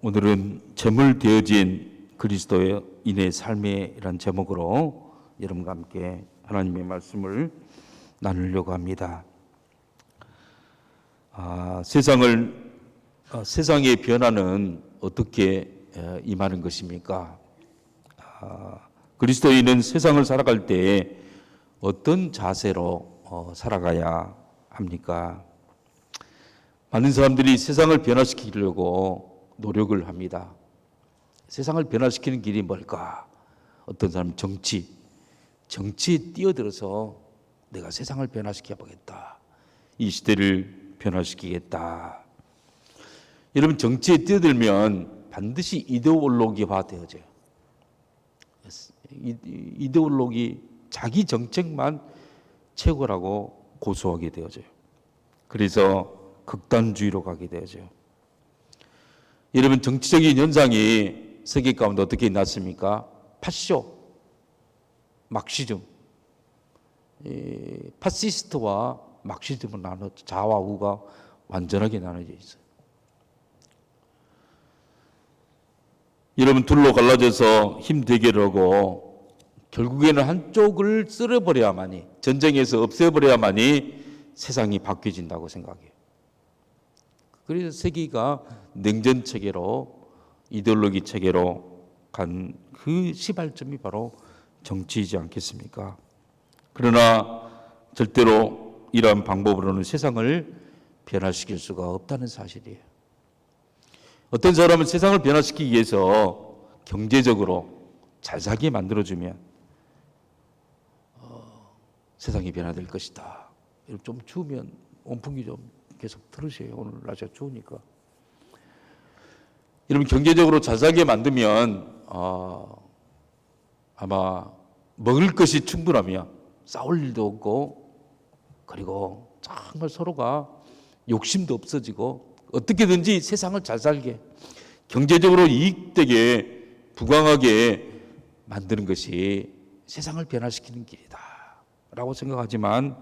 오늘은 제물 되어진 그리스도인의 삶이란 제목으로 여러분과 함께 하나님의 말씀을 나누려고 합니다. 세상의 변화는 어떻게 임하는 것입니까? 그리스도인은 세상을 살아갈 때 어떤 자세로 살아가야 합니까? 많은 사람들이 세상을 변화시키려고 노력을 합니다. 세상을 변화시키는 길이 뭘까? 어떤 사람은 정치에 뛰어들어서 내가 세상을 변화시켜 보겠다. 이 시대를 변화시키겠다. 여러분, 정치에 뛰어들면 반드시 이데올로기화 되어져요. 이데올로기, 자기 정책만 최고라고 고수하게 되어져요. 그래서 극단주의로 가게 되죠. 여러분, 정치적인 현상이 세계 가운데 어떻게 났습니까? 파쇼, 막시즘, 파시스트와 막시즘은 좌와 우가 완전하게 나눠져 있어요. 여러분, 둘로 갈라져서 힘 대결을 하고 결국에는 한쪽을 쓸어버려야만이, 전쟁에서 없애버려야만이 세상이 바뀌어진다고 생각해요. 그래서 세계가 냉전 체계로, 이데올로기 체계로 간 그 시발점이 바로 정치이지 않겠습니까? 그러나 절대로 이러한 방법으로는 세상을 변화시킬 수가 없다는 사실이에요. 어떤 사람은 세상을 변화시키기 위해서 경제적으로 잘 살게 만들어주면 세상이 변화될 것이다. 좀 추우면 온풍기 좀 계속 들으세요. 오늘 날씨가 추우니까. 여러분, 경제적으로 잘 살게 만들면 아마 먹을 것이 충분하면 싸울 일도 없고, 그리고 정말 서로가 욕심도 없어지고 어떻게든지 세상을 잘 살게, 경제적으로 이익되게, 부강하게 만드는 것이 세상을 변화시키는 길이다 라고 생각하지만,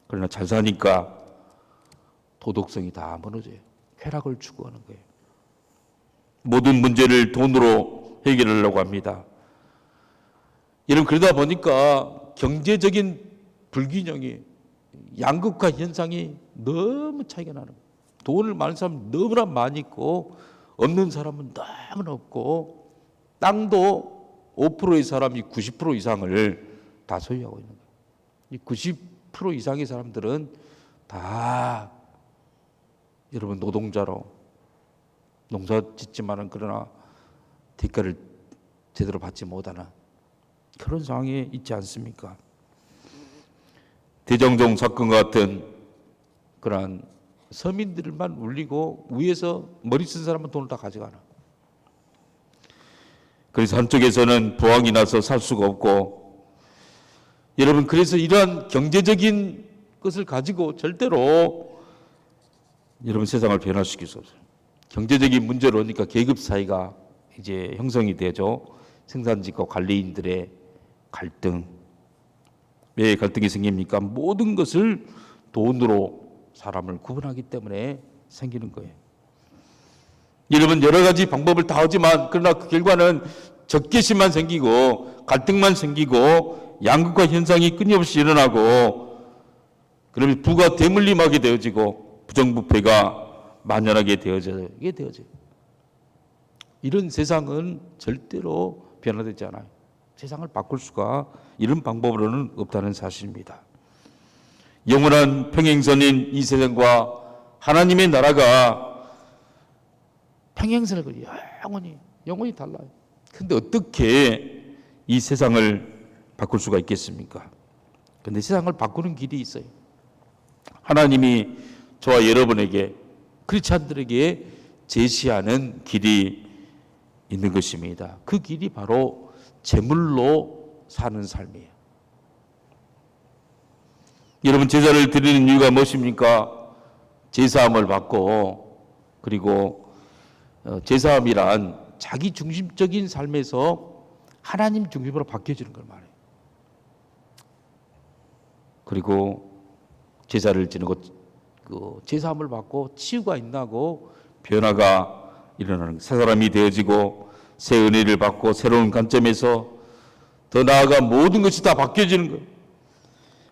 그러나 잘 사니까 도덕성이 다 무너져요. 쾌락을 추구하는 거예요. 모든 문제를 돈으로 해결하려고 합니다. 여러분, 그러다 보니까 경제적인 불균형이, 양극화 현상이 너무 차이가 나는 거예요. 돈을 많은 사람은 너무나 많이 있고 없는 사람은 너무나 없고, 땅도 5%의 사람이 90% 이상을 다 소유하고 있는 거예요. 이 90% 이상의 사람들은 다 여러분 노동자로 농사 짓지만은 그러나 대가를 제대로 받지 못하는 그런 상황에 있지 않습니까? 대장동 사건 같은 그러한 서민들만 울리고 위에서 머리 쓴 사람은 돈을 다 가져가는. 그래서 한쪽에서는 부황이 나서 살 수가 없고, 여러분, 그래서 이러한 경제적인 것을 가지고 절대로 여러분 세상을 변화시킬 수 없어요. 경제적인 문제로 오니까 계급 사회가 이제 형성이 되죠. 생산직과 관리인들의 갈등. 왜 갈등이 생깁니까? 모든 것을 돈으로 사람을 구분하기 때문에 생기는 거예요. 여러분, 여러 가지 방법을 다 하지만 그러나 그 결과는 적개심만 생기고 갈등만 생기고 양극화 현상이 끊임없이 일어나고, 그러면 부가 대물림하게 되어지고 부정부패가 만연하게 되어져요. 이런 세상은 절대로 변화되지 않아요. 세상을 바꿀 수가 이런 방법으로는 없다는 사실입니다. 영원한 평행선인 이 세상과 하나님의 나라가 평행선을 영원히 달라요. 그런데 어떻게 이 세상을 바꿀 수가 있겠습니까? 그런데 세상을 바꾸는 길이 있어요. 하나님이 저와 여러분에게, 크리스찬들에게 제시하는 길이 있는 것입니다. 그 길이 바로 제물로 사는 삶이에요. 여러분, 제사를 드리는 이유가 무엇입니까? 제사함을 받고, 그리고 제사함이란 자기 중심적인 삶에서 하나님 중심으로 바뀌어지는 걸 말해요. 그리고 제사를 지내고 그 제사함을 받고 치유가 있나고 변화가 일어나는, 새 사람이 되어지고 새 은혜를 받고 새로운 관점에서 더 나아가 모든 것이 다 바뀌어지는 거예요.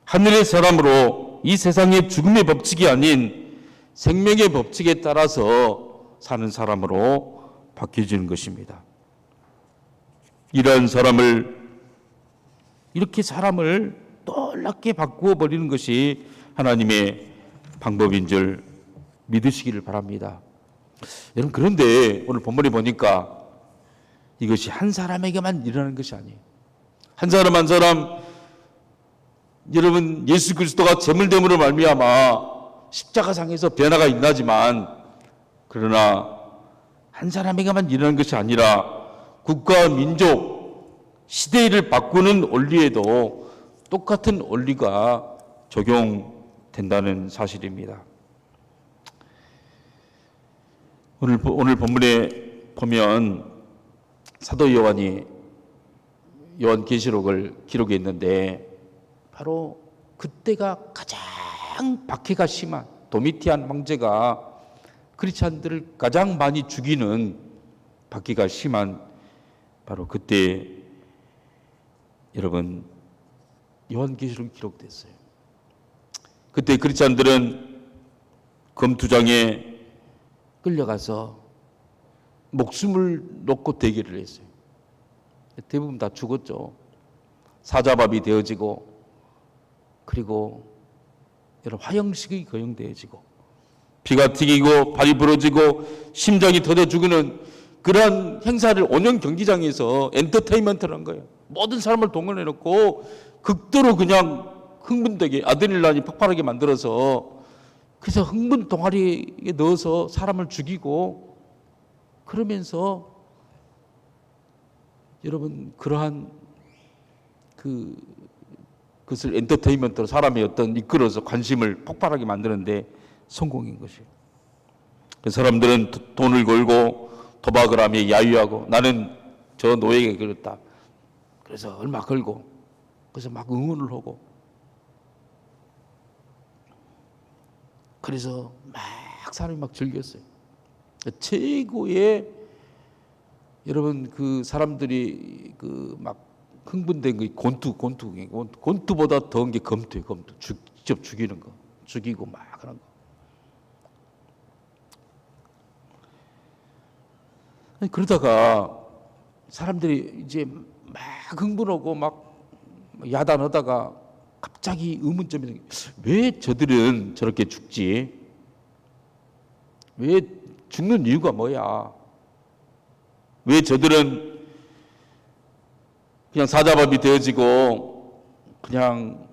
하늘의 사람으로 이 세상의 죽음의 법칙이 아닌 생명의 법칙에 따라서 사는 사람으로 바뀌어지는 것입니다. 이러한 이렇게 사람을 놀랍게 바꾸어 버리는 것이 하나님의 방법인 줄 믿으시기를 바랍니다. 여러분, 그런데 오늘 본문에 보니까 이것이 한 사람에게만 일어나는 것이 아니에요. 한 사람 한 사람, 여러분, 예수 그리스도가 제물됨으로 말미암아 십자가상에서 변화가 일어나지만, 그러나 한 사람에게만 일어나는 것이 아니라 국가, 민족, 시대를 바꾸는 원리에도 똑같은 원리가 적용된다는 사실입니다. 오늘 본문에 보면 사도 요한이 요한계시록을 기록했는데, 바로 그때가 가장 박해가 심한 도미티안 황제가 크리스찬들을 가장 많이 죽이는 박해가 심한 바로 그때 여러분 요한계시록이 기록됐어요. 그때 크리스찬들은 검투장에 끌려가서 목숨을 놓고 대기를 했어요. 대부분 다 죽었죠. 사자밥이 되어지고, 그리고 여러 화형식이 거행되어지고, 피가 튀기고 발이 부러지고 심장이 터져 죽는 그러한 행사를 온영 경기장에서 엔터테인먼트를 한 거예요. 모든 사람을 동원해 놓고 극도로 그냥 흥분되게 아드레날린이 폭발하게 만들어서, 그래서 흥분 동아리에 넣어서 사람을 죽이고, 그러면서 여러분 그러한 그것을 엔터테인먼트로 사람의 어떤 이끌어서 관심을 폭발하게 만드는데 성공인 것이에요. 그 사람들은 돈을 걸고 도박을 하며 야유하고, 나는 저 노예에게 그랬다. 그래서 얼마 걸고, 그래서 막 응원을 하고, 그래서 막 사람이 막 즐겼어요. 최고의 여러분 그 사람들이 그 막 흥분된 게 곤투보다 더한 게 검투예요. 검투. 직접 죽이는 거, 죽이고 막 그런 거. 그러다가 사람들이 이제 막 흥분하고 막 야단하다가 갑자기 의문점이, 왜 저들은 저렇게 죽지? 왜 죽는 이유가 뭐야? 왜 저들은 그냥 사자밥이 되어지고 그냥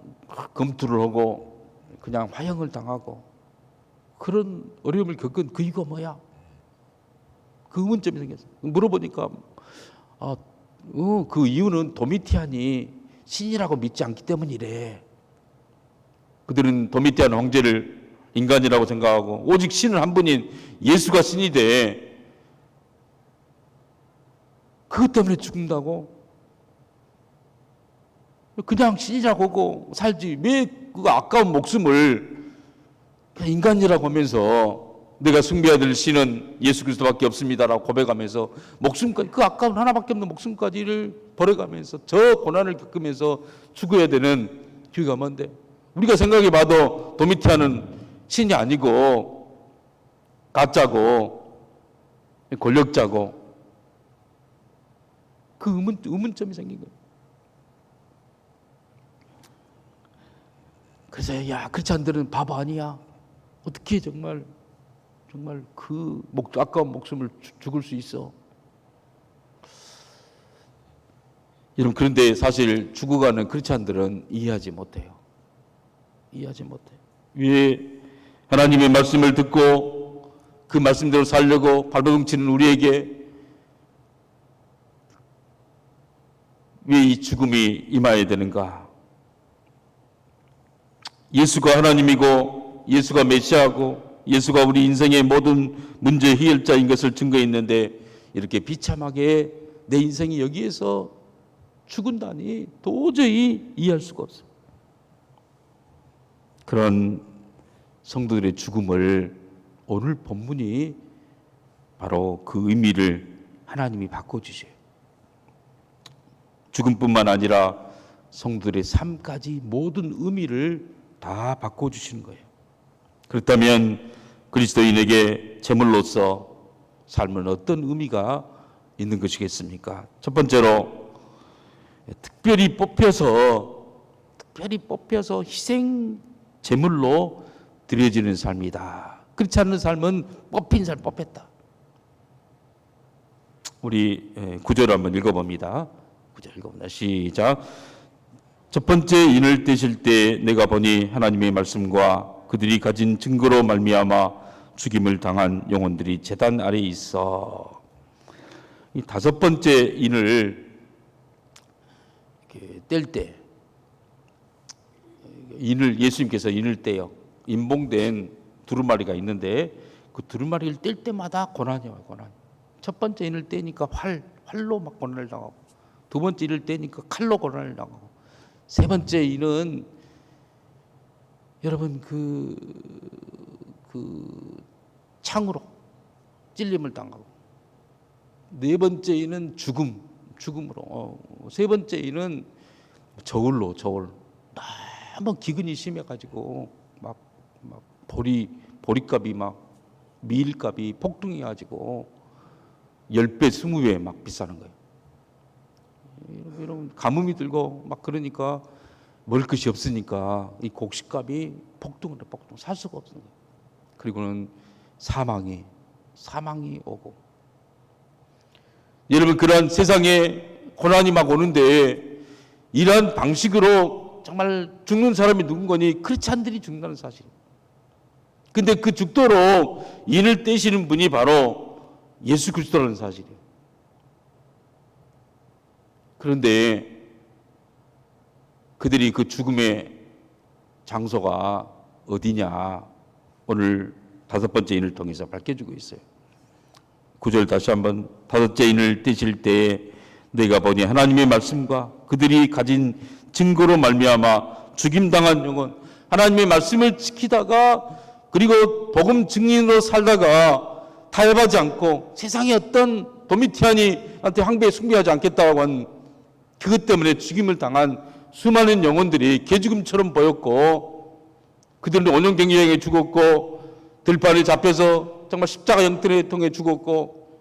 검투를 하고 그냥 화형을 당하고 그런 어려움을 겪은 그 이유가 뭐야? 그 의문점이 생겼어요. 물어보니까 그 이유는 도미티안이 신이라고 믿지 않기 때문이래. 그들은 도미티안 황제를 인간이라고 생각하고 오직 신은 한 분인 예수가 신이 돼. 그것 때문에 죽는다고? 그냥 신이라고 하고 살지 왜 그 아까운 목숨을 그냥 인간이라고 하면서, 내가 숭배해야 될 신은 예수 그리스도밖에 없습니다라고 고백하면서 목숨까지, 그 아까운 하나밖에 없는 목숨까지를 버려가면서 저 고난을 겪으면서 죽어야 되는 이유가 뭔데? 우리가 생각해봐도 도미티안은 신이 아니고 가짜고 권력자고, 그 의문점이 생긴 거예요. 그래서 야, 크리스찬들은 바보 아니야? 어떻게 정말 그 아까운 목숨을 죽을 수 있어? 여러분, 그런데 사실 죽어가는 크리스찬들은 이해하지 못해요. 왜 하나님의 말씀을 듣고 그 말씀대로 살려고 발버둥치는 우리에게 왜 이 죽음이 임하여야 되는가? 예수가 하나님이고 예수가 메시아고 예수가 우리 인생의 모든 문제 해결자인 것을 증거했는데, 이렇게 비참하게 내 인생이 여기에서 죽은다니 도저히 이해할 수가 없어요. 그런 성도들의 죽음을 오늘 본문이 바로 그 의미를 하나님이 바꿔주셔요. 죽음뿐만 아니라 성도들의 삶까지 모든 의미를 다 바꿔주시는 거예요. 그렇다면 그리스도인에게 제물로서 삶은 어떤 의미가 있는 것이겠습니까? 첫 번째로 특별히 뽑혀서 희생 제물로 드려지는 삶이다. 그렇지 않은 삶은 뽑힌 삶, 뽑혔다. 우리 9절 한번 읽어봅니다. 9절 읽어봅니다. 시작. 첫 번째 인을 떼실 때 내가 보니 하나님의 말씀과 그들이 가진 증거로 말미암아 죽임을 당한 영혼들이 제단 아래에 있어. 이 다섯 번째 인을 뗄 때, 예수님께서 인을 떼요. 인봉된 두루마리가 있는데 그 두루마리를 뗄 때마다 고난이 와요. 고난. 첫 번째 인을 떼니까 활로 막 고난을 당하고, 두 번째 인을 떼니까 칼로 고난을 당하고, 세 번째 인은 여러분 그 창으로 찔림을 당하고, 네 번째 인은 죽음으로, 세 번째 인은 저울 너무 기근이 심해가지고 막 보리값이 막 밀값이 폭등해가지고 10배, 20배 막 비싸는 거예요. 여러분 가뭄이 들고 막 그러니까 먹을 것이 없으니까 이 곡식값이 폭등을 해, 살 수가 없는 거예요. 그리고는 사망이 오고, 여러분 그러한 세상에 고난이 막 오는데 이러한 방식으로 정말 죽는 사람이 누군가니 크리스찬들이 죽는다는 사실. 근데 그 죽도록 인을 떼시는 분이 바로 예수 그리스도라는 사실이에요. 그런데 그들이 그 죽음의 장소가 어디냐, 오늘 다섯 번째 인을 통해서 밝혀주고 있어요. 9절 다시 한번. 다섯째 인을 떼실 때 내가 보니 하나님의 말씀과 그들이 가진 증거로 말미암아 죽임당한 영혼, 하나님의 말씀을 지키다가 그리고 복음 증인으로 살다가 타협하지 않고 세상의 어떤 도미티아니한테 항배에 숭배하지 않겠다고 한 그것 때문에 죽임을 당한 수많은 영혼들이 개죽음처럼 보였고, 그들은 온영경쟁에 죽었고, 들판에 잡혀서 정말 십자가 형태를 통해 죽었고,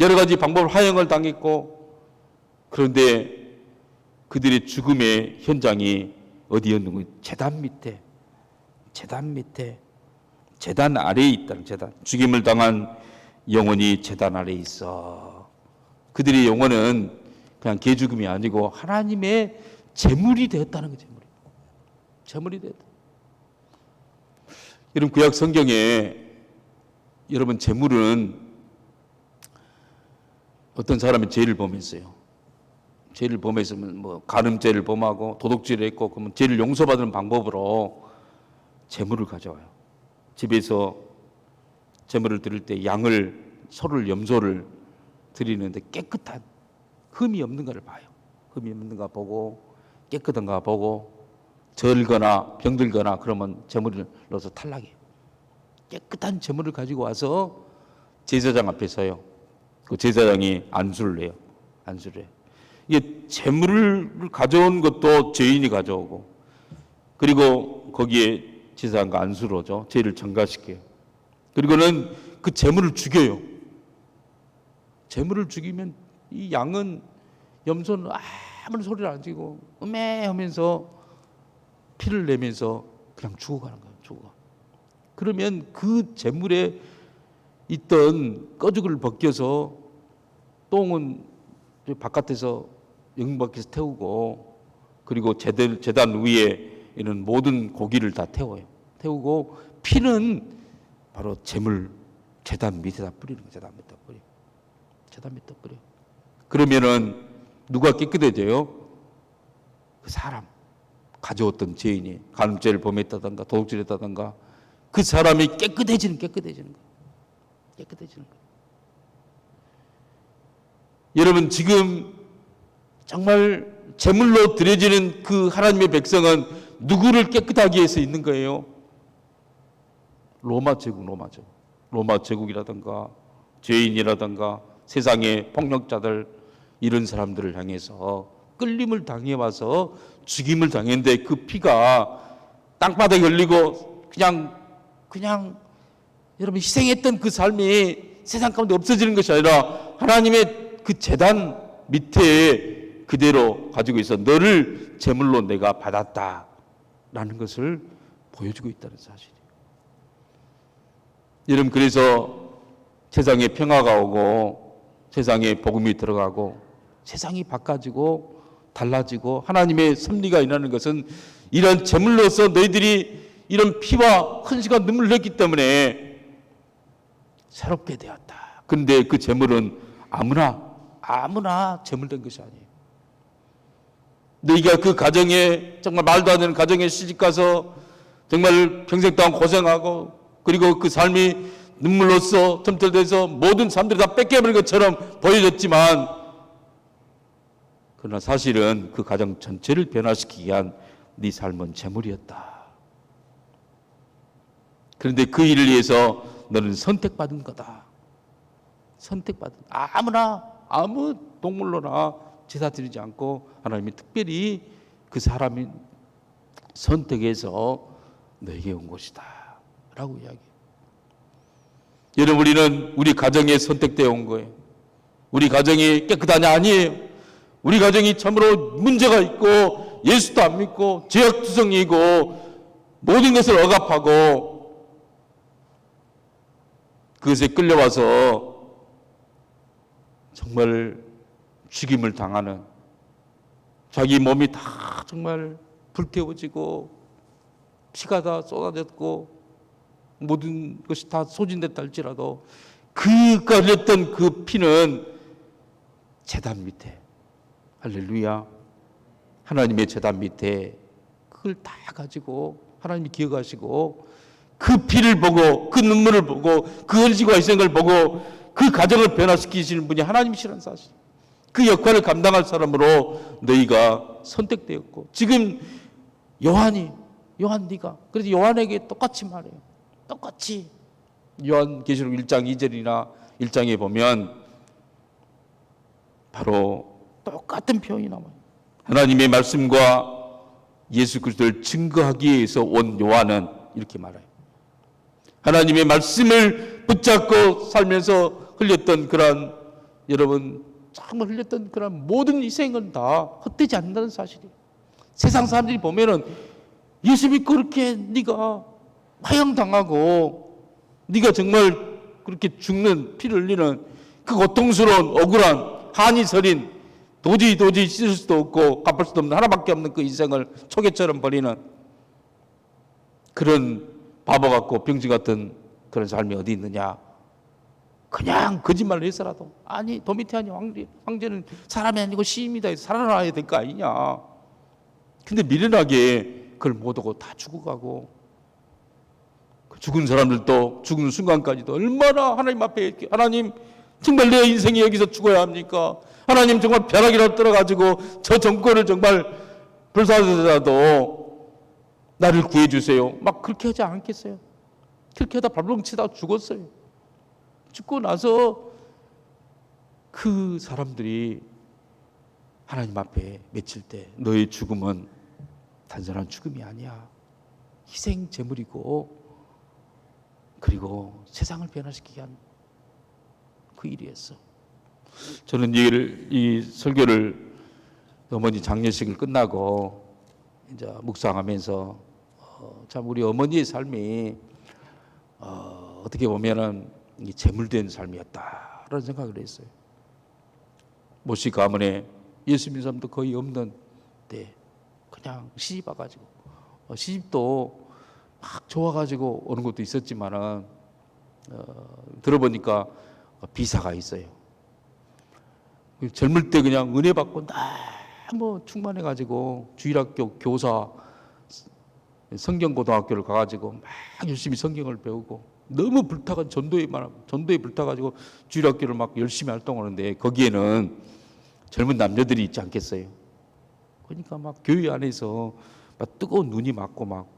여러 가지 방법을 화형을 당했고, 그런데 그들의 죽음의 현장이 어디였는가? 제단 밑에, 제단 아래에 있다는, 제단. 죽임을 당한 영혼이 제단 아래에 있어. 그들의 영혼은 그냥 개죽음이 아니고 하나님의 제물이 되었다는 거예요. 제물이 되었다. 여러분 구약 성경에 여러분 제물은 어떤 사람이 죄를 범했어요. 죄를 범했으면 뭐 간음죄를 범하고 도둑질을 했고, 그러면 죄를 용서받는 방법으로 제물을 가져와요. 집에서 제물을 드릴 때 소를 염소를 드리는데 깨끗한 흠이 없는가를 봐요. 흠이 없는가 보고, 깨끗한가 보고, 절거나 병들거나 그러면 제물을 넣어서 탈락해요. 깨끗한 제물을 가지고 와서 제사장 앞에 서요. 그 제사장이 안수를 해요. 이게 제물을 가져온 것도 죄인이 가져오고, 그리고 거기에 제사장과 안수를 하죠. 죄를 전가시켜요. 그리고는 그 제물을 죽여요. 제물을 죽이면 이 양은, 염소는 아무런 소리를 안 지고 음해하면서 피를 내면서 그냥 죽어가는 거예요. 그러면 그 제물에 있던 꺼죽을 벗겨서 똥은 바깥에서 영문 밖에서 태우고, 그리고 제단 위에 있는 모든 고기를 다 태워요. 태우고 피는 바로 제단 밑에다 뿌리는 거예요. 제단 밑에다 뿌려. 그러면은 누가 깨끗해져요? 그 사람, 가져왔던 죄인이 간음죄를 범했다든가 도둑질했다든가 그 사람이 깨끗해지는 거예요. 여러분 지금 정말 제물로 드려지는 그 하나님의 백성은 누구를 깨끗하게 해서 있는 거예요? 로마 제국이라든가 죄인이라든가 세상의 폭력자들, 이런 사람들을 향해서 끌림을 당해와서 죽임을 당했는데 그 피가 땅바닥에 흘리고 그냥 여러분 희생했던 그 삶이 세상 가운데 없어지는 것이 아니라 하나님의 그 제단 밑에 그대로 가지고 있어 너를 제물로 내가 받았다라는 것을 보여주고 있다는 사실이에요. 여러분, 그래서 세상에 평화가 오고 세상에 복음이 들어가고 세상이 바꿔지고 달라지고 하나님의 섭리가 일어나는 것은 이런 제물로서 너희들이 이런 피와 헌신과 눈물을 흘렸기 때문에 새롭게 되었다. 그런데 그 제물은 아무나 제물된 것이 아니에요. 너희가 그 가정에 정말 말도 안 되는 가정에 시집가서 정말 평생 동안 고생하고 그리고 그 삶이 눈물로써 덤틀대서 모든 사람들이 다 뺏겨버린 것처럼 보여졌지만 그러나 사실은 그 가정 전체를 변화시키기 위한 네 삶은 제물이었다. 그런데 그 일을 위해서 너는 선택받은 거다. 선택받은, 아무 동물로나 제사 드리지 않고 하나님이 특별히 그 사람이 선택해서 너에게 온 것이다 라고 이야기해요. 여러분, 우리는 우리 가정에 선택되어 온 거예요. 우리 가정이 깨끗하냐? 아니에요. 우리 가정이 참으로 문제가 있고 예수도 안 믿고 죄악투성이고 모든 것을 억압하고 그것에 끌려와서 정말 죽임을 당하는, 자기 몸이 다 정말 불태워지고 피가 다 쏟아졌고 모든 것이 다 소진됐다 할지라도 그가 흘렸던 그 피는 제단 밑에, 할렐루야, 하나님의 제단 밑에 그걸 다 가지고 하나님이 기억하시고 그 피를 보고 그 눈물을 보고 그 헌신과 희생을 보고 그 가정을 변화시키시는 분이 하나님이시라는 사실, 그 역할을 감당할 사람으로 너희가 선택되었고, 지금 요한 네가, 그래서 요한에게 똑같이 말해요. 똑같이 요한계시록 1장 2절이나 1장에 보면 바로 똑같은 표현이 나와요. 하나님의 말씀과 예수 그리스도를 증거하기 위해서 온 요한은 이렇게 말해요. 하나님의 말씀을 붙잡고 살면서 흘렸던 그런, 여러분 정말 흘렸던 그런 모든 희생은 다 헛되지 않는다는 사실이에요. 세상 사람들이 보면은 예수 믿고 그렇게 네가 화형당하고 네가 정말 그렇게 죽는, 피를 흘리는 그 고통스러운 억울한 한이 서린 도저히 씻을 수도 없고 갚을 수도 없는 하나밖에 없는 그 인생을 초계처럼 버리는 그런 바보 같고 병신 같은 그런 삶이 어디 있느냐. 그냥 거짓말을 해서라도, 아니 도미티아니 황제는 사람이 아니고 시인이다, 살아나야 될 거 아니냐. 근데 미련하게 그걸 못하고 다 죽어가고, 그 죽은 사람들도 죽은 순간까지도 얼마나 하나님 앞에, 하나님 정말 내 인생이 여기서 죽어야 합니까? 하나님 정말 벼락이라도 떨어가지고 저 정권을 정말 불사르더라도 나를 구해주세요. 막 그렇게 하지 않겠어요? 그렇게 하다 발버둥치다 죽었어요. 죽고 나서 그 사람들이 하나님 앞에 맺힐 때 너의 죽음은 단순한 죽음이 아니야. 희생 제물이고 그리고 세상을 변화시키게 한 그 일이었어. 저는 이 설교를 어머니 장례식을 끝나고 이제 묵상하면서 참 우리 어머니의 삶이 어떻게 보면은 제물된 삶이었다라는 생각을 했어요. 모시 가문에 예수 믿는 사람도 거의 없는데 그냥 시집 와가지고, 시집도 막 좋아가지고 오는 것도 있었지만은 들어보니까 비사가 있어요. 젊을 때 그냥 은혜 받고 너무 충만해가지고 주일학교 교사 성경고등학교를 가가지고 막 열심히 성경을 배우고 너무 불타가 전도에 불타가지고 주일학교를 막 열심히 활동하는데 거기에는 젊은 남녀들이 있지 않겠어요? 그러니까 막 교회 안에서 막 뜨거운 눈이 맞고 막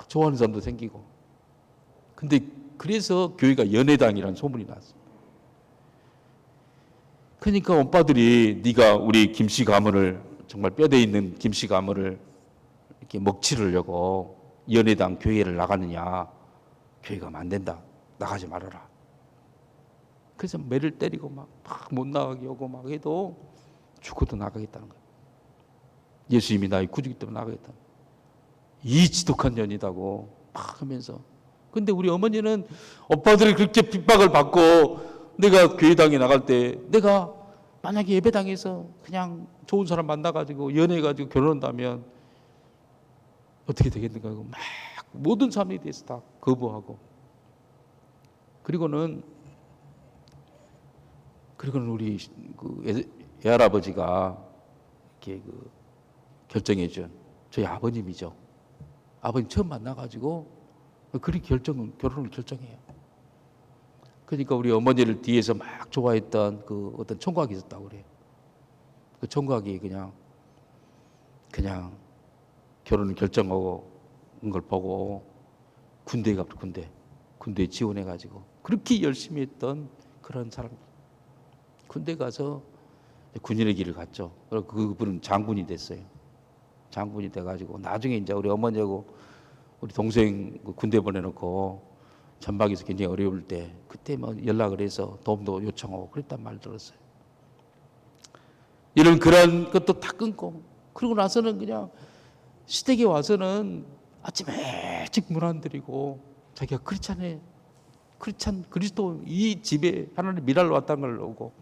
좋아하는 사람도 생기고. 근데 그래서 교회가 연애당이라는 소문이 났어요. 그러니까 오빠들이 네가 우리 김씨 가문을 정말 뼈대 있는 김씨 가문을 이렇게 먹칠을 하려고 연회당 교회를 나가느냐. 교회가 안 된다. 나가지 말아라. 그래서 매를 때리고 막 못 나가게 하고 막 해도 죽어도 나가겠다는 거예요. 예수님이 나의 구주기 때문에 나가겠다. 이 지독한 년이다고 막 하면서. 근데 우리 어머니는 오빠들이 그렇게 핍박을 받고 내가 교회당에 나갈 때 내가 만약에 예배당에서 그냥 좋은 사람 만나가지고 연애해가지고 결혼한다면 어떻게 되겠는가 하고 막 모든 사람에 대해서 다 거부하고 그리고는 우리 그 애할아버지가 이렇게 그 결정해준 저희 아버님이죠. 아버님 처음 만나가지고 그리 결혼을 결정해요. 그러니까 우리 어머니를 뒤에서 막 좋아했던 그 어떤 총각이 있었다고 그래요. 그 총각이 그냥 결혼을 결정하고 온 걸 보고 군대에 지원해가지고 그렇게 열심히 했던 그런 사람. 군대 가서 군인의 길을 갔죠. 그리고 그분은 장군이 됐어요. 장군이 돼가지고 나중에 이제 우리 어머니하고 우리 동생 군대 보내놓고 전방에서 굉장히 어려울 때 그때 뭐 연락을 해서 도움도 요청하고 그랬단 말 들었어요. 이런 그런 것도 다 끊고 그러고 나서는 그냥 시댁에 와서는 아침에 일찍 문 안 드리고 자기가 크리스찬 그리스도 이 집에 하나님 미랄로 왔다는 걸 오고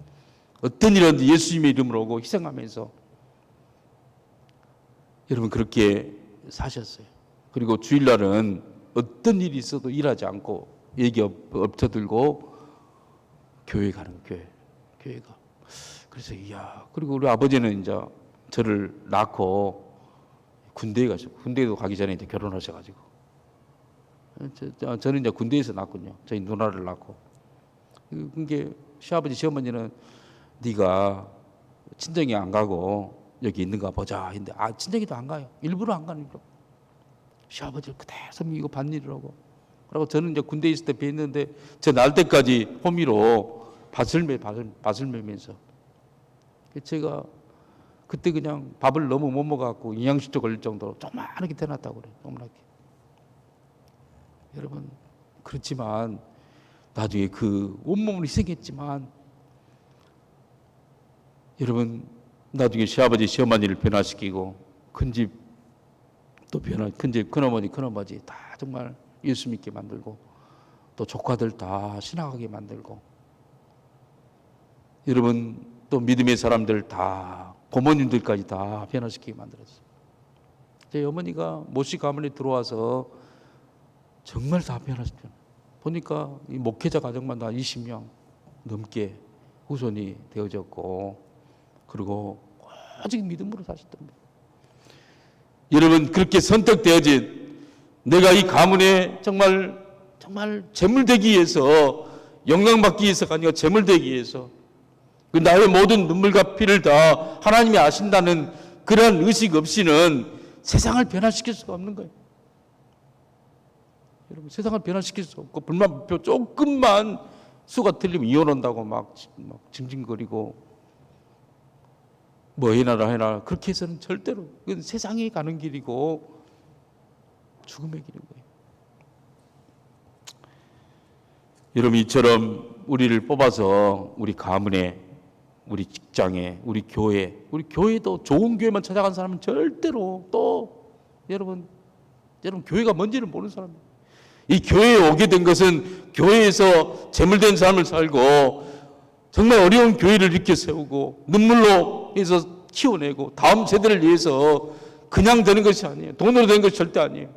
어떤 일이든 예수님의 이름으로 오고 희생하면서 여러분 그렇게 사셨어요. 그리고 주일날은 어떤 일이 있어도 일하지 않고 얘기 엎쳐들고 교회 가는 교회가. 그래서 그리고 우리 아버지는 이제 저를 낳고 군대에 가셨고 군대에도 가기 전에 이제 결혼하셔가지고 저는 이제 군대에서 낳았군요. 저희 누나를 낳고. 그게 시아버지 시어머니는 네가 친정에 안 가고 여기 있는가 보자 했는데 친정에도 안 가요. 일부러 안 가는 거. 시아버지를 그대로 섬기고 밭일을 하고. 그리고 저는 이제 군대에 있을 때 뵀는데 저 날 때까지 호미로 밭을 매면서 제가 그때 그냥 밥을 너무 못 먹어갖고 영양실조 걸릴 정도로 조그맣게 태어났다고 그래요. 조그맣게. 여러분 그렇지만 나중에 그 온몸을 희생했지만 여러분 나중에 시아버지 시어머니를 변화시키고 큰집 또 큰집 큰어머니 큰아버지 다 정말 예수 믿게 만들고 또 조카들 다 신앙하게 만들고 여러분 또 믿음의 사람들 다 고모님들까지 다 변화시키게 만들었어요. 제 어머니가 모시 가문에 들어와서 정말 다 변화시켰어요. 보니까 이 목회자 가정만 다 20명 넘게 후손이 되어졌고 그리고 오직 믿음으로 사셨던 거예요. 여러분 그렇게 선택되어진 내가 이 가문에 정말 재물되기 위해서 영광받기 위해서가 아니라 재물되기 위해서 그 나의 모든 눈물과 피를 다 하나님이 아신다는 그런 의식 없이는 세상을 변화시킬 수가 없는 거예요. 여러분 세상을 변화시킬 수 없고 불만 불표 조금만 수가 틀리면 이혼한다고 막 징징거리고 뭐 해놔라 그렇게 해서는 절대로 그건 세상에 가는 길이고 죽음의 길인 거예요. 여러분 이처럼 우리를 뽑아서 우리 가문에 우리 직장에 우리 교회도 좋은 교회만 찾아간 사람은 절대로 또 여러분 교회가 뭔지를 모르는 사람이에요. 이 교회에 오게 된 것은 교회에서 재물된 삶을 살고 정말 어려운 교회를 이렇게 세우고 눈물로 해서 키워내고 다음 세대를 위해서 그냥 되는 것이 아니에요. 돈으로 되는 것이 절대 아니에요.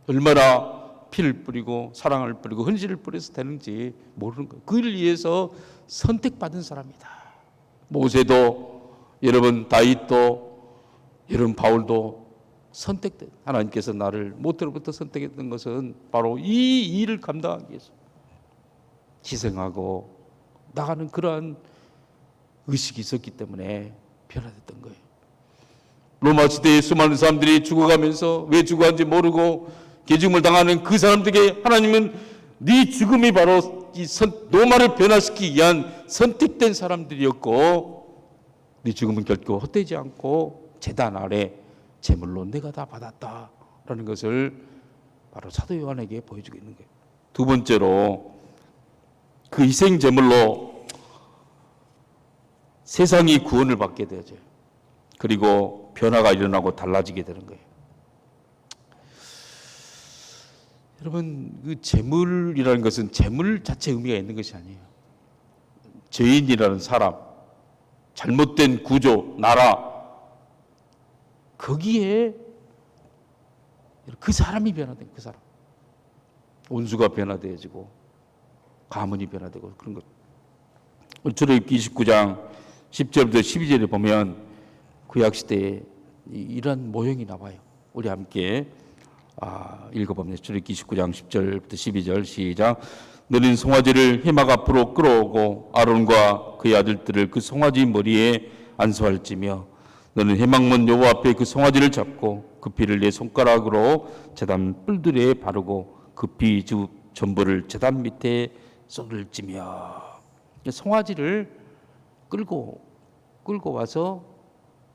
얼마나 피를 뿌리고 사랑을 뿌리고 헌신을 뿌려서 되는지 모르는 거예요. 그 일을 위해서 선택받은 사람이다. 모세도 여러분 다윗도 여러분 바울도 선택된 하나님께서 나를 모태로부터 선택했던 것은 바로 이 일을 감당하기 위해서 희생하고 나가는 그러한 의식이 있었기 때문에 변화됐던 거예요. 로마 시대에 수많은 사람들이 죽어가면서 왜 죽어간지 모르고 개죽음을 당하는 그 사람들에게 하나님은 네 죽음이 바로 로마를 변화시키기 위한 선택된 사람들이었고, 네 죽음은 결코 헛되지 않고 제단 아래 제물로 내가 다 받았다라는 것을 바로 사도 요한에게 보여주고 있는 거예요. 두 번째로 그 희생 제물로 세상이 구원을 받게 되어져요. 그리고 변화가 일어나고 달라지게 되는 거예요. 여러분, 그 재물이라는 것은 재물 자체 의미가 있는 것이 아니에요. 죄인이라는 사람, 잘못된 구조, 나라, 거기에 그 사람이 변화된 그 사람. 온수가 변화되어지고 가문이 변화되고 그런 것. 출애굽기 29장 10절부터 12절에 보면 구약시대에 이런 모형이 나와요. 우리 함께 읽어봅니다. 출애굽기 29장 10절부터 12절 시작. 너는 송아지를 해막 앞으로 끌어오고 아론과 그의 아들들을 그 송아지 머리에 안수할지며 너는 해막문 여호와 앞에 그 송아지를 잡고 그 피를 내 손가락으로 제단 뿔들에 바르고 그 피 전부를 제단 밑에 쏟을지며. 송아지를 끌고 와서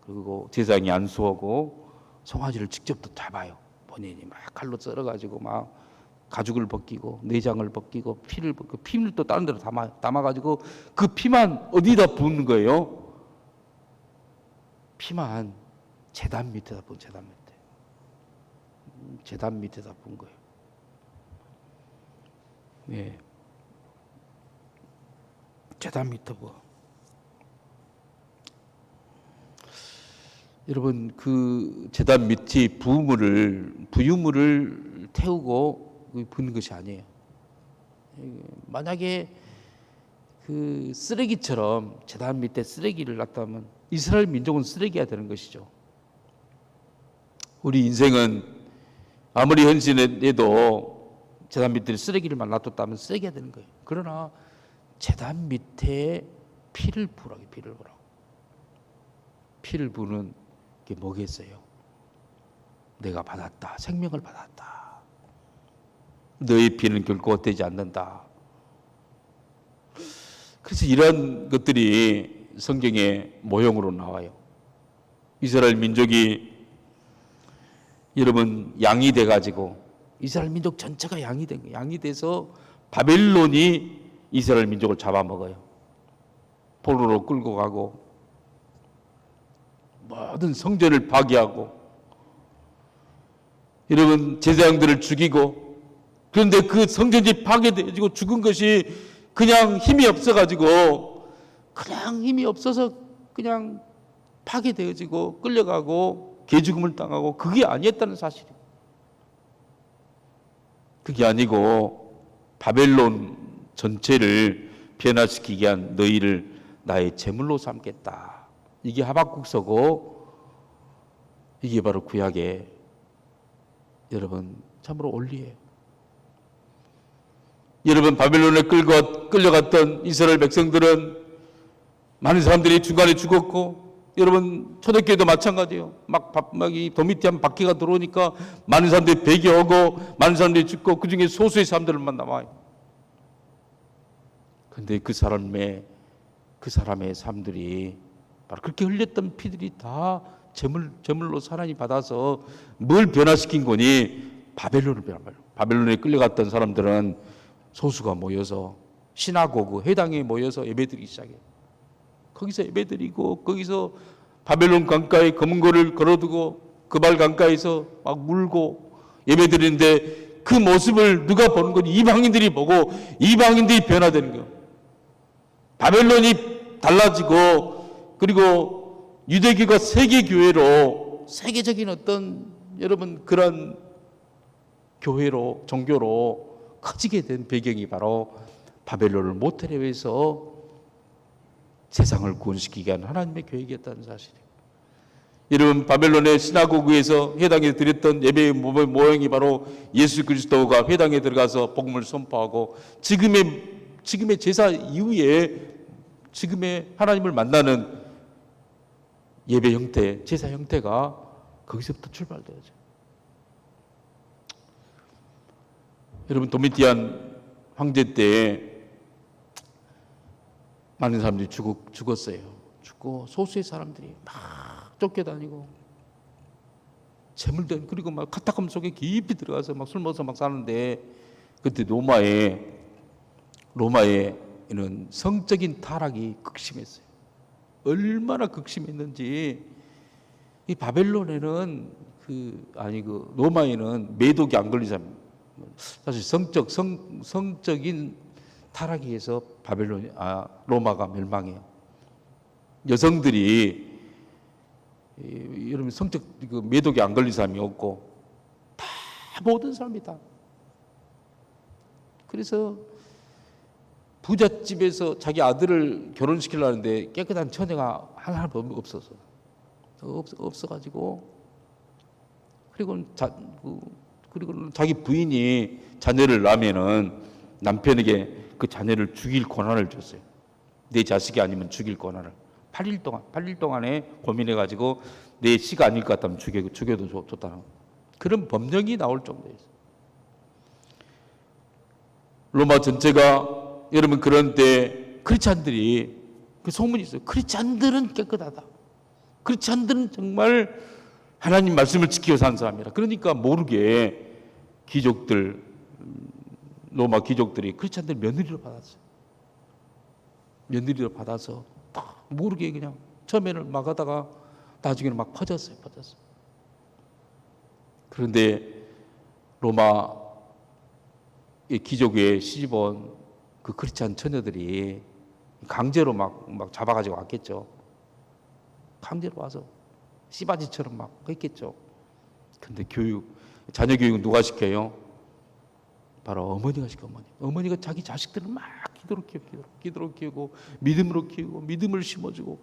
그리고 제사장이 안수하고 송아지를 직접 또 잡아요. 본인이 막 칼로 썰어가지고 막 가죽을 벗기고 내장을 벗기고 피를 벗기고 피를 또 다른 데로 담아가지고 그 피만 어디다 붓는 거예요? 피만 제단 밑에다 붓은 제단 밑에다 붓은 거예요. 네. 제단 밑에 뭐. 여러분, 그 제단 밑이 부유물을 태우고 붓는 것이 아니에요. 만약에 그 쓰레기처럼 제단 밑에 쓰레기를 놨다면 이스라엘 민족은 쓰레기가 되는 것이죠. 우리 인생은 아무리 헌신해도 제단 밑에 쓰레기를만 놔뒀다면 쓰레기가 되는 거예요. 그러나 제단 밑에 피를 부으라고. 피를 부는 게 뭐겠어요? 내가 받았다. 생명을 받았다. 너의 피는 결코 헛되지 않는다. 그래서 이런 것들이 성경의 모형으로 나와요. 이스라엘 민족이 여러분 양이 돼가지고 이스라엘 민족 전체가 양이 된 거예요. 양이 돼서 바벨론이 이스라엘 민족을 잡아먹어요. 포로로 끌고 가고 모든 성전을 파괴하고 여러분 제사장들을 죽이고. 그런데 그 성전이 파괴되어지고 죽은 것이 그냥 힘이 없어가지고 그냥 힘이 없어서 그냥 파괴되어지고 끌려가고 개죽음을 당하고 그게 아니었다는 사실이에요. 그게 아니고 바벨론 전체를 변화시키기 위한 너희를 나의 제물로 삼겠다. 이게 하박국서고 이게 바로 구약의 여러분 참으로 원리예요. 여러분 바벨론에 끌려갔던 이스라엘 백성들은 많은 사람들이 중간에 죽었고 여러분 초대교회도 마찬가지예요. 막 이 도미티안 바퀴가 들어오니까 많은 사람들이 배교하고 많은 사람들이 죽고 그중에 소수의 사람들만 남아요. 그런데 그 사람의 삶들이 바로 그렇게 흘렸던 피들이 다 제물로 하나님 받아서 뭘 변화시킨 거니? 바벨론을 변화시킨 거예요. 바벨론에 끌려갔던 사람들은 소수가 모여서 시나고그 회당에 모여서 예배드리기 시작해요. 거기서 예배드리고 거기서 바벨론 강가에 검은고를 걸어두고 그 발 강가에서 막 물고 예배드리는데 그 모습을 누가 보는 거니? 이방인들이 보고 이방인들이 변화되는 거예요. 바벨론이 달라지고 그리고 유대교가 세계교회로 세계적인 어떤 여러분 그런 교회로 종교로 커지게 된 배경이 바로 바벨론을 모텔에 위해서 세상을 구원시키게 한 하나님의 계획이었다는 사실이에요. 여러분 바벨론의 시나고그에서 회당에 드렸던 예배의 모형이 바로 예수 그리스도가 회당에 들어가서 복음을 선포하고 지금의 제사 이후에 지금의 하나님을 만나는 예배 형태, 제사 형태가 거기서부터 출발되어져. 여러분 도미티안 황제 때 많은 사람들이 죽었어요. 죽고 소수의 사람들이 막 쫓겨다니고 재물된 그리고 막 카타콤 속에 깊이 들어가서 막 술 먹어서 막 사는데 그때 로마에는 성적인 타락이 극심했어요. 얼마나 극심했는지 이 바벨론에는 로마에는 매독이 안 걸린 사람 사실 성적인 타락에 의해서 로마가 멸망해요. 여성들이 여러분 성적 매독이 안 걸린 사람이 없고 다 모든 사람이 다. 그래서 부잣집에서 자기 아들을 결혼시키려는데 깨끗한 처녀가 하나 없어가지고 그리고 자기 부인이 자녀를 낳으면은 남편에게 그 자녀를 죽일 권한을 줬어요. 내 자식이 아니면 죽일 권한을. 8일 동안에 고민해가지고 내 씨가 아닐 것 같다면 죽여도 좋다는 그런 법령이 나올 정도였어요. 로마 전체가 여러분 그런데 크리스찬들이 그 소문이 있어요. 크리스찬들은 깨끗하다. 크리스찬들은 정말 하나님 말씀을 지키고 사는 사람이라. 그러니까 모르게 로마 귀족들이 크리스찬들 며느리로 받았어요. 며느리로 받아서 딱 모르게 그냥 처음에는 막 하다가 나중에는 막 퍼졌어요. 그런데 로마 귀족의 시집온 그 크리스찬 처녀들이 강제로 막 잡아가지고 왔겠죠. 강제로 와서 씨바지처럼 막 했겠죠. 근데 자녀 교육은 누가 시켜요? 바로 어머니가 시켜. 어머니가 자기 자식들을 막 기도로 키우고 믿음으로 키우고 믿음을 심어주고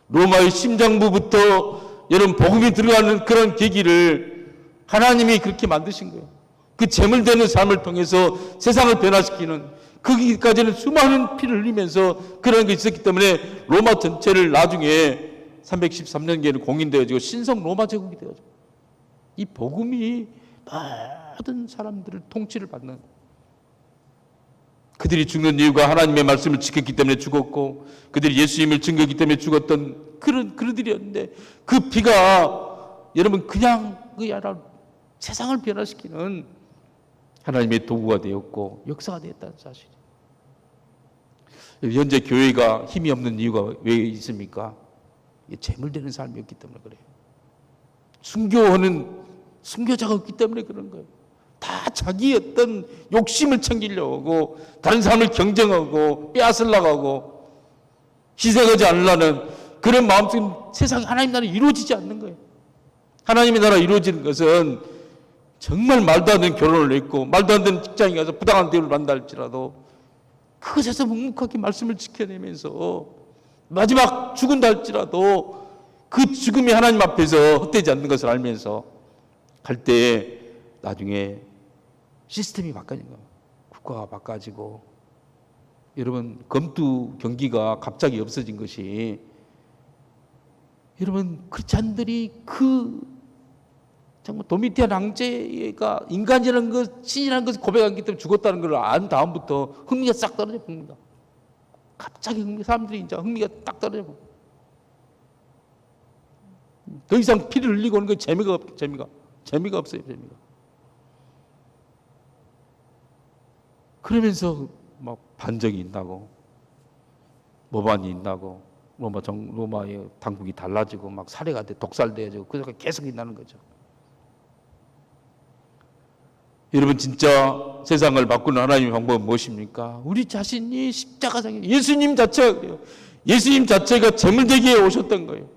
로마의 심장부부터 여러분 복음이 들어가는 그런 계기를 하나님이 그렇게 만드신 거예요. 그 재물되는 삶을 통해서 세상을 변화시키는 거기까지는 수많은 피를 흘리면서 그런 게 있었기 때문에 로마 전체를 나중에 313년기에는 공인되어지고 신성 로마 제국이 되어지고 이 복음이 모든 사람들을 통치를 받는 그들이 죽는 이유가 하나님의 말씀을 지켰기 때문에 죽었고 그들이 예수님을 증거했기 때문에 죽었던 그런 그들이었는데 그 피가 여러분 그냥 그게 아니라 세상을 변화시키는 하나님의 도구가 되었고 역사가 되었다는 사실이에요. 현재 교회가 힘이 없는 이유가 왜 있습니까? 재물되는 삶이었기 때문에 그래요. 순교자가 없기 때문에 그런 거예요. 다 자기 어떤 욕심을 챙기려고 하고 다른 사람을 경쟁하고 빼앗으려고 하고 희생하지 않으려는 그런 마음속에 세상에 하나님 나라 이루어지지 않는 거예요. 하나님의 나라 이루어지는 것은 정말 말도 안 되는 결혼을 했고 말도 안 되는 직장에 가서 부당한 대우를 받는다 할지라도 그것에서 묵묵하게 말씀을 지켜내면서 마지막 죽은다 할지라도 그 죽음이 하나님 앞에서 헛되지 않는 것을 알면서 갈 때에 나중에 시스템이 바뀌는 거예요. 국가가 바꿔지고 여러분 검투 경기가 갑자기 없어진 것이 여러분 크리스찬들이 정말 도미티안 황제가 인간이라는 것, 신이라는 것을 고백하기 때문에 죽었다는 걸 안 다음부터 흥미가 싹 떨어져 봅니다. 갑자기 사람들이 이제 흥미가 딱 떨어져 봅니다. 더 이상 피를 흘리고 오는 게 재미가 없어요. 그러면서 막 반정이 있나고 모반이 있나고 로마의 당국이 달라지고 막 살해가 돼 독살돼가지고 그래서 계속 있나는 거죠. 여러분 진짜 세상을 바꾸는 하나님의 방법은 무엇입니까? 우리 자신이 십자가상에 예수님 자체가 그래요. 예수님 자체가 재물되기에 오셨던 거예요.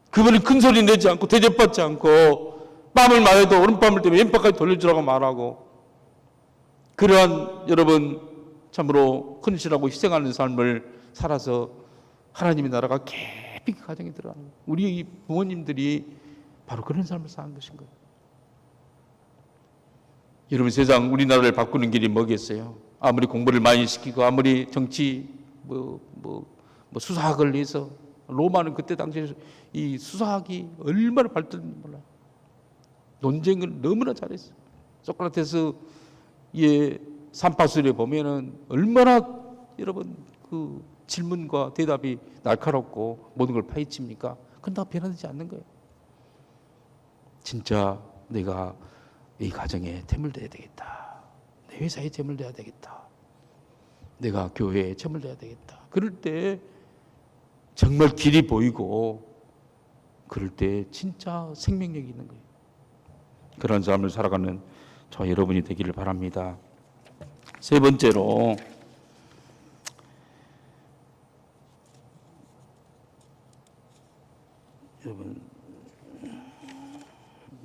그분이 큰 소리 내지 않고 대접받지 않고 뺨을 맞아도 오른뺨을 때문에 왼팔까지 돌려주라고 말하고 그러한 여러분 참으로 헌신하고 희생하는 삶을 살아서 하나님의 나라가 깊이 그 가정에 들어가는 거예요. 우리 부모님들이 바로 그런 삶을 사는 것인 거예요. 여러분 세상 우리나라를 바꾸는 길이 뭐겠어요? 아무리 공부를 많이 시키고 아무리 정치 수사학을 해서 로마는 그때 당시에 이 수사학이 얼마나 발달했는지 몰라요. 논쟁을 너무나 잘했어요. 소크라테스의 삼파술에 보면은 얼마나 여러분 그 질문과 대답이 날카롭고 모든 걸 파헤칩니까? 그건 다 변하지 않는 거예요. 진짜 내가 이 가정에 재물돼야 되겠다. 내 회사에 재물돼야 되겠다. 내가 교회에 재물돼야 되겠다. 그럴 때 정말 길이 보이고 그럴 때 진짜 생명력이 있는 거예요. 그런 삶을 살아가는 저 여러분이 되기를 바랍니다. 세 번째로 여러분,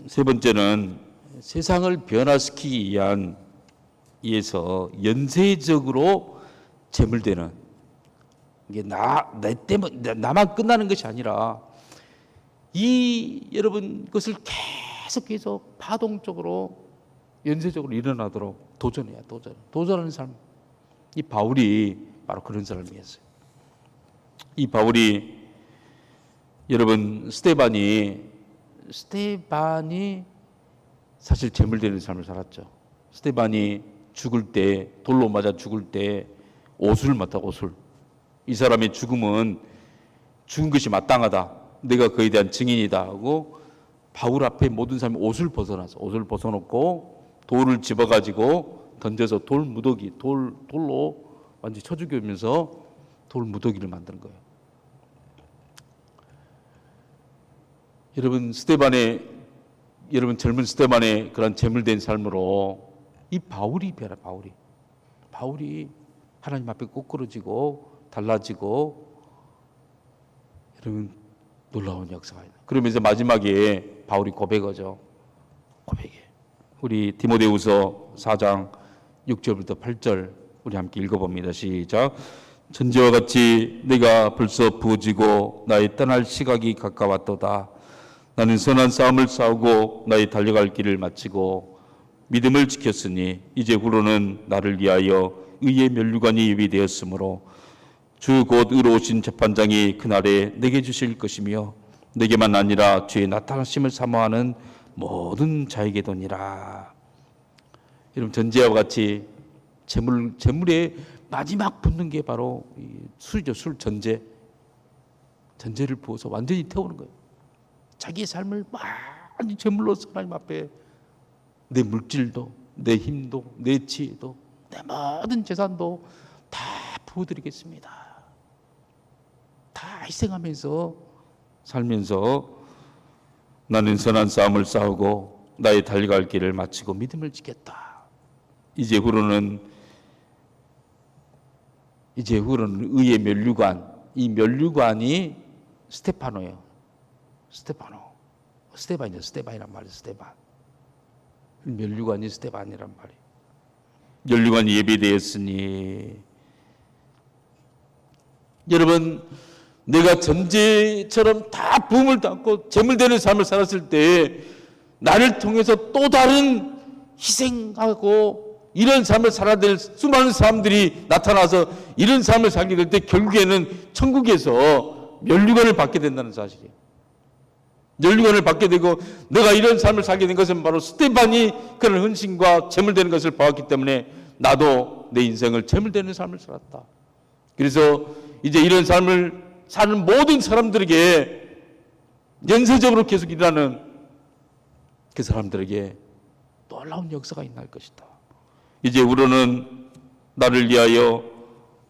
세 번째는 세상을 변화시키기 위해서 연쇄적으로 재물되는, 이게 내 때문에 나만 끝나는 것이 아니라 여러분 것을 계속해서 파동적으로 연쇄적으로 일어나도록 도전하는 삶. 이 바울이 바로 그런 사람이었어요. 이 바울이 여러분 스데반이 사실 재물되는 삶을 살았죠. 스데반이 죽을 때, 돌로 맞아 죽을 때 옷을 맞다, 옷을. 이 사람의 죽음은 죽은 것이 마땅하다, 내가 그에 대한 증인이다 하고 바울 앞에 모든 사람이 옷을 벗어놓고 돌을 집어가지고 던져서 돌로 완전히 쳐 죽이면서 돌 무더기를 만드는 거예요. 여러분 젊은 스데반의 그런 재물된 삶으로 이 바울이 하나님 앞에 꼬꾸러지고 달라지고, 여러분 놀라운 역사가 있어요. 그러면서 마지막에 바울이 고백하죠. 우리 디모데후서 4장 6절부터 8절 우리 함께 읽어봅니다. 시작. 전제와 같이 내가 벌써 부어지고 나의 떠날 시각이 가까웠도다. 나는 선한 싸움을 싸우고 나의 달려갈 길을 마치고 믿음을 지켰으니 이제 후로는 나를 위하여 의의 면류관이 예비되었으므로 주 곧 의로우신 재판장이 그날에 내게 주실 것이며 내게만 아니라 주의 나타나심을 사모하는 모든 자에게도니라. 여러분 전제와 같이 재물에 마지막 붙는 게 바로 술이죠. 전제를 부어서 완전히 태우는 거예요. 자기의 삶을 많이 제물로서 하나님 앞에 내 물질도, 내 힘도, 내 지혜도, 내 모든 재산도 다 부어드리겠습니다. 다 희생하면서 살면서 나는 선한 싸움을 싸우고 나의 달려갈 길을 마치고 믿음을 지켰다. 이제 후로는 의의 면류관, 이 면류관이 스테반이란 말이에요. 스테반. 면류관이 스테반이란 말이에요. 면류관이 예비되었으니, 여러분 내가 전제처럼 다 부음을 담고 재물되는 삶을 살았을 때 나를 통해서 또 다른 희생하고 이런 삶을 살아야 될 수많은 사람들이 나타나서 이런 삶을 살게 될 때 결국에는 천국에서 면류관을 받게 된다는 사실이에요. 면류관을 받게 되고, 내가 이런 삶을 살게 된 것은 바로 스데반이 그런 헌신과 재물되는 것을 봐왔기 때문에 나도 내 인생을 재물되는 삶을 살았다. 그래서 이제 이런 삶을 사는 모든 사람들에게 연쇄적으로 계속 일하는 그 사람들에게 놀라운 역사가 일어날 것이다. 이제 우리는 나를 위하여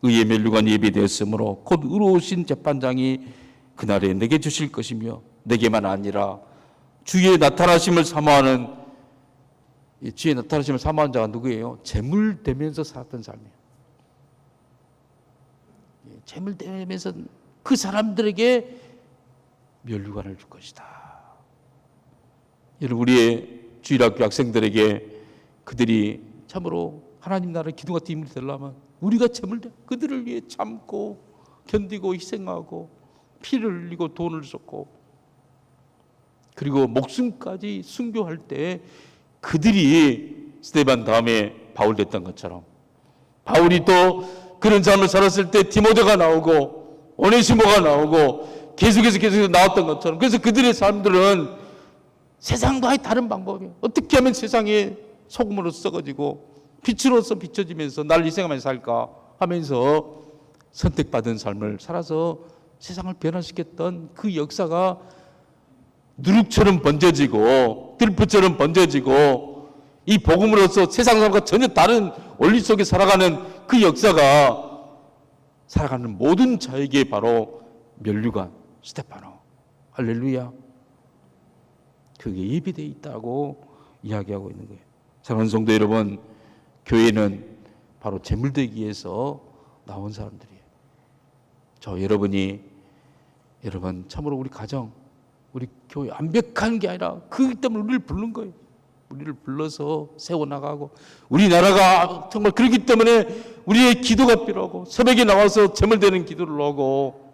의의 면류관이 예비되었으므로 곧 의로우신 재판장이 그날에 내게 주실 것이며 내게만 아니라 주의 나타나심을 사모하는 자가 누구예요? 재물되면서 살았던 삶이에요. 재물되면서 그 사람들에게 면류관을 줄 것이다. 여러분 우리의 주일학교 학생들에게 그들이 참으로 하나님 나라의 기둥 같은 인물이 되려면 우리가 그들을 위해 참고 견디고 희생하고 피를 흘리고 돈을 쏟고 그리고 목숨까지 순교할 때 그들이 스데반 다음에 바울 됐던 것처럼, 바울이 또 그런 삶을 살았을 때 디모데가 나오고 오네시모가 나오고 계속해서 나왔던 것처럼, 그래서 그들의 삶들은 세상과 다른 방법이에요. 어떻게 하면 세상에 소금으로 썩어지고 빛으로서 비춰지면서 날 희생하면서 살까 하면서 선택받은 삶을 살아서 세상을 변화시켰던 그 역사가 누룩처럼 번져지고 들풀처럼 번져지고 이 복음으로서 세상 사람과 전혀 다른 원리 속에 살아가는 그 역사가 살아가는 모든 자에게 바로 면류관 스테파노, 할렐루야, 그게 예비되어 있다고 이야기하고 있는 거예요. 사랑하는 성도 여러분, 교회는 바로 재물되기 위해서 나온 사람들이에요. 여러분 참으로 우리 가정, 우리 교회 완벽한 게 아니라 그것 때문에 우리를 부른 거예요. 우리를 불러서 세워나가고, 우리나라가 정말 그렇기 때문에 우리의 기도가 필요하고, 새벽에 나와서 재물되는 기도를 하고,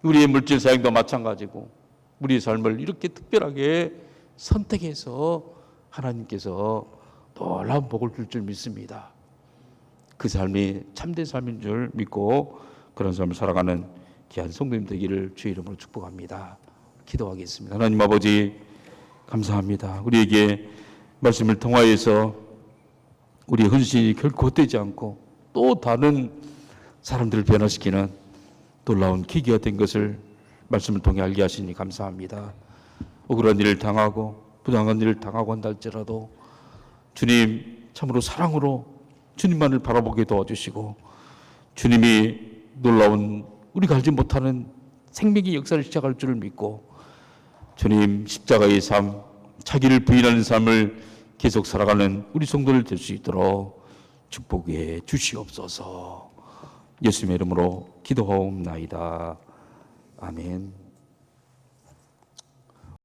우리의 물질 사역도 마찬가지고, 우리의 삶을 이렇게 특별하게 선택해서 하나님께서 놀라운 복을 줄 믿습니다. 그 삶이 참된 삶인 줄 믿고 그런 삶을 살아가는 귀한 성도님 되기를 주의 이름으로 축복합니다. 기도하겠습니다. 하나님 아버지, 감사합니다. 우리에게 말씀을 통하여서 우리의 헌신이 결코 헛되지 않고 또 다른 사람들을 변화시키는 놀라운 기기가 된 것을 말씀을 통해 알게 하시니 감사합니다. 억울한 일을 당하고 부당한 일을 당하고 한다 할지라도 주님 참으로 사랑으로 주님만을 바라보게 도와주시고, 주님이 놀라운 우리가 알지 못하는 생명의 역사를 시작할 줄을 믿고, 주님 십자가의 삶, 자기를 부인하는 삶을 계속 살아가는 우리 성도들 될 수 있도록 축복해 주시옵소서. 예수님의 이름으로 기도하옵나이다. 아멘.